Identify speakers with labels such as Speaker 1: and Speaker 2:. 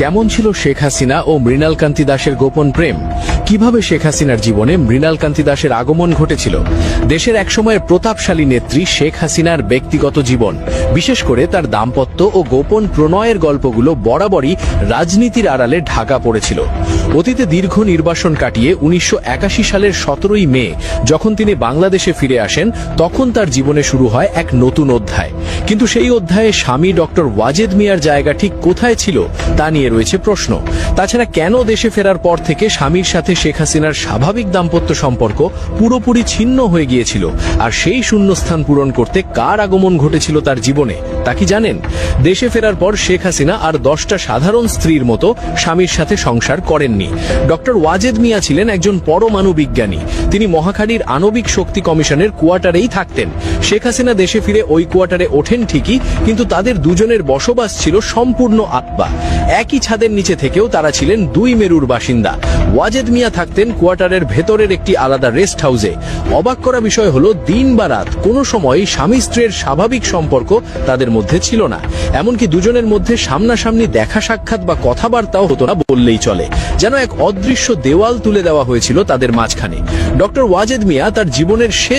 Speaker 1: কেমন ছিল শেখ হাসিনা ও মৃণাল কান্তি দাসের গোপন প্রেম? কিভাবে শেখ হাসিনার জীবনে মৃণাল কান্তি দাসের আগমন ঘটেছিল? দেশের একসময়ের প্রতাপশালী নেত্রী শেখ হাসিনার ব্যক্তিগত জীবন, বিশেষ করে তার দাম্পত্য ও গোপন প্রণয়ের গল্পগুলো বরাবরই রাজনীতির আড়ালে ঢাকা পড়েছিল। অতীতে দীর্ঘ নির্বাসন কাটিয়ে 1981 সালের 17ই মে যখন তিনি বাংলাদেশে ফিরে আসেন, তখন তার জীবনে শুরু হয় এক নতুন অধ্যায়। কিন্তু সেই অধ্যায়ে স্বামী ডক্টর ওয়াজেদ মিয়ার জায়গা ঠিক কোথায় ছিল তা নিয়ে রয়েছে প্রশ্ন। তাছাড়া কেন দেশে ফেরার পর থেকে স্বামীর সাথে শেখ হাসিনার স্বাভাবিক দাম্পত্য সম্পর্ক পুরোপুরি ছিন্ন হয়ে গিয়েছিল, আর সেই শূন্যস্থান পূরণ করতে কার আগমন ঘটেছিল তার জীবনে তা কি জানেন? দেশে ফেরার পর শেখ হাসিনা আর 10টা সাধারণ স্ত্রীর মতো স্বামীর সাথে সংসার করেননি। ডক্টর ওয়াজেদ মিয়া ছিলেন একজন পরমাণু বিজ্ঞানী। তিনি মহাখালীর আণবিক শক্তি কমিশনের কোয়ার্টারেই থাকতেন। শেখ হাসিনা দেশে ফিরে ওই কোয়ার্টারে ওঠেন ঠিকই, কিন্তু তাদের দুজনের বসবাস ছিল সম্পূর্ণ আত্মা। একই ছাদের নিচে থেকেও তারা ছিলেন দুই মেরুর বাসিন্দা। ওয়াজেদ মিয়া থাকতেন কোয়ার্টারের ভেতরের একটি আলাদা রেস্ট হাউসে। অবাক করা বিষয় হলো, দিন বা রাত কোনো সময়ই স্বামী স্ত্রীর স্বাভাবিক সম্পর্ক তাদের মধ্যে ছিল না। এমনকি দুজনের মধ্যে সামনাসামনি দেখা সাক্ষাৎ বা কথাবার্তাও হতো না বললেই চলে। যেন এক অদৃশ্য দেওয়াল তুলে দেওয়া হয়েছিল তাদের মাঝখানে। ডক্টর ওয়াজেদ মিয়া তার জীবনের শেষ